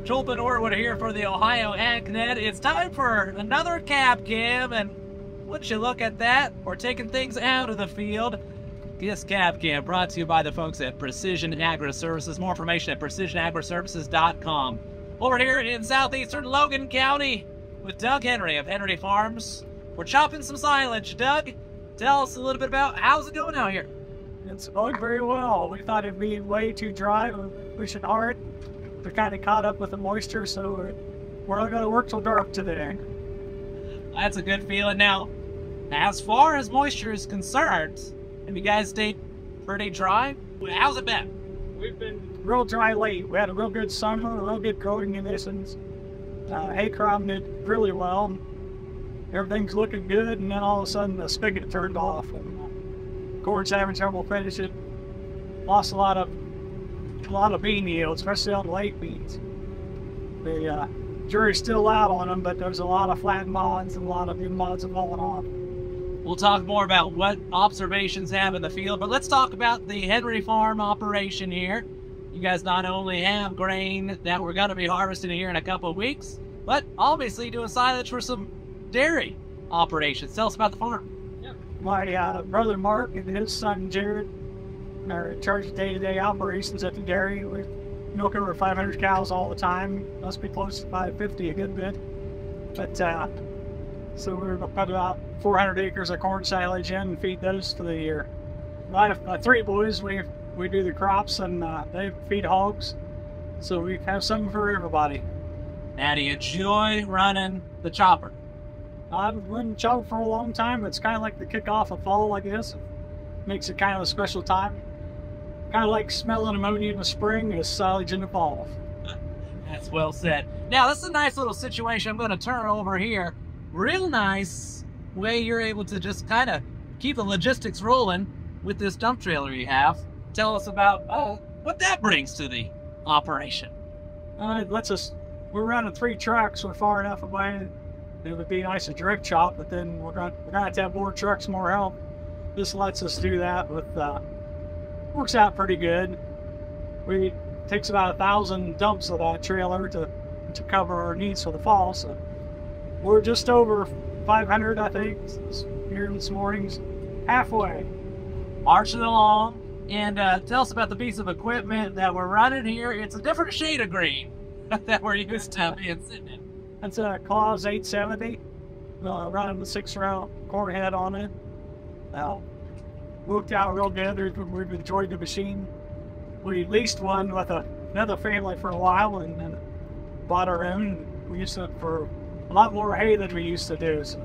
Joel Penhorwood here for the Ohio AgNet. It's time for another cab cam, and wouldn't you look at that? We're taking things out of the field. This cab cam brought to you by the folks at Precision Agri-Services. More information at precisionagriservices.com. Over here in southeastern Logan County with Doug Henry of Henry Farms. We're chopping some silage. Doug, tell us a little bit about how's it going out here? It's going very well. We thought it'd be way too dry. We're pushing hard. We're kind of caught up with the moisture, so we're not going to work till dark today. That's a good feeling. Now, as far as moisture is concerned, have you guys stayed pretty dry? How's it been? We've been real dry late. We had a real good summer, real good growing conditions. Hay crop did really well. Everything's looking good, and then all of a sudden the spigot turned off. And corn's having trouble finishing. Lost a lot of bean yield, especially on the late beans. The jury's still out on them, but there's a lot of flat mods and a lot of new mods falling off. We'll talk more about what observations have in the field, but let's talk about the Henry Farm operation here. You guys not only have grain that we're going to be harvesting here in a couple of weeks, but obviously doing silage for some dairy operations. Tell us about the farm. My brother Mark and his son Jared are in charge of day-to-day operations at the dairy. We milk over 500 cows all the time. Must be close to 550 a good bit. But so we're going to put about 400 acres of corn silage in and feed those for the year. My three boys, we do the crops, and they feed hogs. So we have something for everybody. Now, do you enjoy running the chopper? I've run chopper for a long time. It's kind of like the kickoff of fall, I guess. Makes it kind of a special time. Kind of like smelling ammonia in the spring and silage in the fall. That's well said. Now, this is a nice little situation. I'm going to turn over here. Real nice way you're able to just kind of keep the logistics rolling with this dump trailer you have. Tell us about what that brings to the operation. It lets us, we're running 3 trucks. We're far enough away. It would be nice to direct chop, but then we're going to have more trucks, more help. This lets us do that with, works out pretty good. It takes about 1,000 dumps of that trailer to cover our needs for the fall. So we're just over 500, I think, here this morning's halfway. Marching along, and tell us about the piece of equipment that we're running here. It's a different shade of green that we're used to being sitting in. That's a Claus 870, running the 6-round corn head on it. Worked out real good. We've enjoyed the machine. We leased one with another family for a while and then bought our own. We used it for a lot more hay than we used to do. So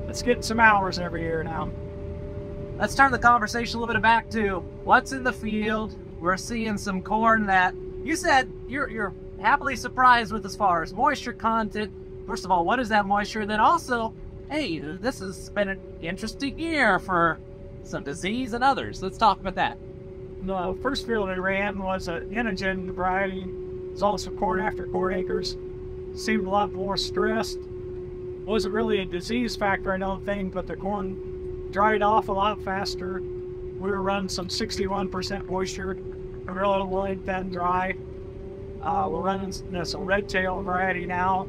let's get some hours every year now. Let's turn the conversation a little bit back to what's in the field. We're seeing some corn that you said you're happily surprised with as far as moisture content. First of all, what is that moisture? Then also, hey, this has been an interesting year for some disease and others. Let's talk about that. The first field I ran was an Inogen variety. It was also corn after corn acres. Seemed a lot more stressed. Wasn't really a disease factor, I don't think, but the corn dried off a lot faster. We were running some 61% moisture, a real light, then dry. We're running some red tail variety now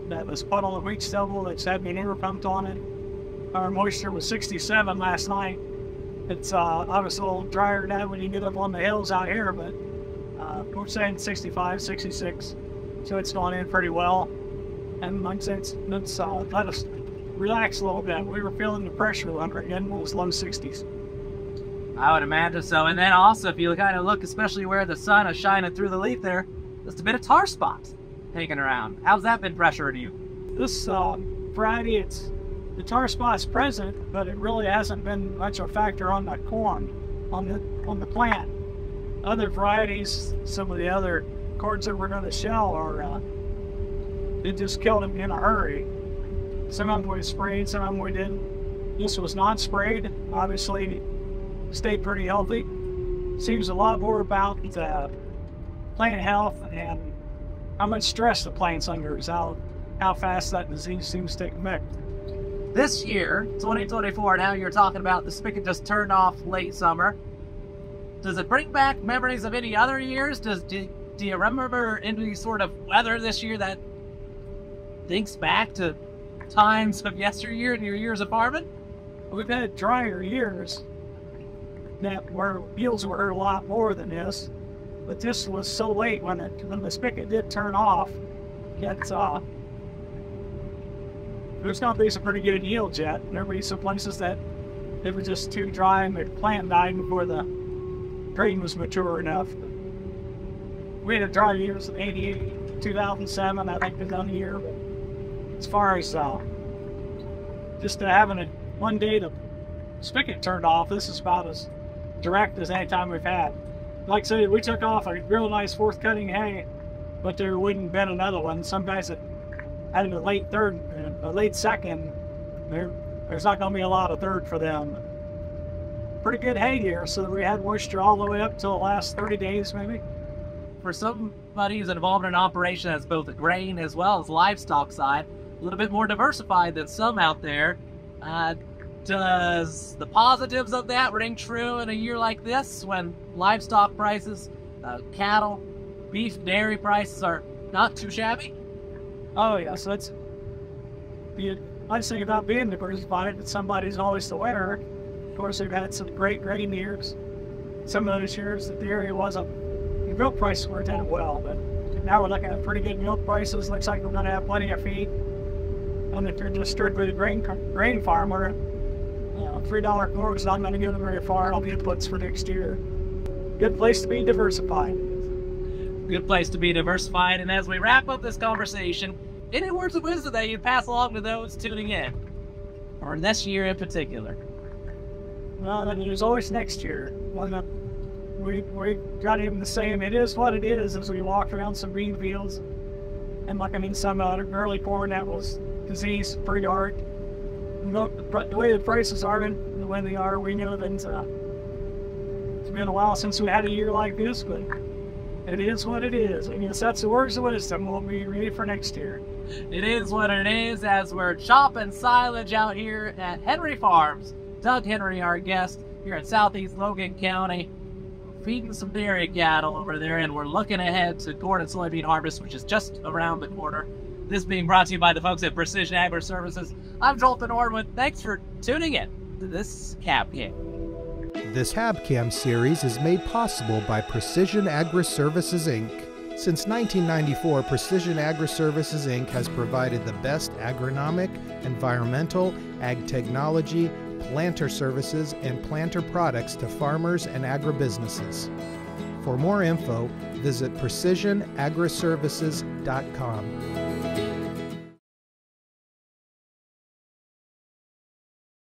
that was put on the wheat stubble that's had me never pumped on it. Our moisture was 67 last night. It's obviously a little drier now when you get up on the hills out here, but we're saying 65, 66. So it's gone in pretty well. And like I said, it's let us relax a little bit. We were feeling the pressure under again in those low 60s. I would imagine so. And then also, if you kind of look, especially where the sun is shining through the leaf there, just a bit of tar spots taking around. How's that been pressuring you? This variety, the tar spot's present, but it really hasn't been much of a factor on the corn, on the plant. Other varieties, some of the other corns that we're going to shell it just killed them in a hurry. Some of them we sprayed, some of them we didn't. This was not sprayed. Obviously, stayed pretty healthy. Seems a lot more about plant health and how much stress the plant's under is how fast that disease seems to take effect. This year, 2024, now you're talking about the spigot just turned off late summer. Does it bring back memories of any other years? Do Do you remember any sort of weather this year that thinks back to times of yesteryear in your years of farming? We've had drier years that where yields were a lot more than this, but this was so late when the spigot did turn off that there's going to be some pretty good yields yet. There will be some places that they were just too dry and the plant died before the grain was mature enough. We had a dry years in 88, 2007, I think, was on the year. As far as just having it one day the spigot turned off, this is about as direct as any time we've had. Like I said, we took off a real nice fourth cutting hay, but there wouldn't have been another one. Some guys that had a late third, a late second, there's not going to be a lot of third for them. Pretty good hay here, so we had moisture all the way up till the last 30 days maybe. For somebody who's involved in an operation that's both the grain as well as livestock side, a little bit more diversified than some out there, does the positives of that ring true in a year like this when livestock prices, cattle, beef, dairy prices are not too shabby? Oh yeah, so that's the nice thing about being diversified, that somebody's always the winner. Of course, we've had some great grain years. Some of those years that the area wasn't, the milk prices weren't that well, but now we're looking at pretty good milk prices. Looks like we're going to have plenty of feed. And if you're just strictly a grain farmer, $3 corn is not going to go very far on the inputs for next year. Good place to be diversified. Good place to be diversified. And as we wrap up this conversation, any words of wisdom that you'd pass along to those tuning in, or this year in particular? Well, there's always next year. We got even the same. It is what it is as we walked around some green fields. And some early corn that was diseased pretty hard. The way the prices are and the way they are, we know that it's been a while since we had a year like this, but it is what it is. I guess that's the words of wisdom. We'll be ready for next year. It is what it is as we're chopping silage out here at Henry Farms. Doug Henry, our guest here in southeast Logan County, feeding some dairy cattle over there, and we're looking ahead to corn and soybean harvest, which is just around the corner. This being brought to you by the folks at Precision Agri Services. I'm Joel Penhorwood. Thanks for tuning in to this Cab Cam. This Habcam series is made possible by Precision Agri Services, Inc. Since 1994, Precision Agri Services, Inc. has provided the best agronomic, environmental, ag technology, planter services, and planter products to farmers and agribusinesses. For more info, visit precisionagriservices.com.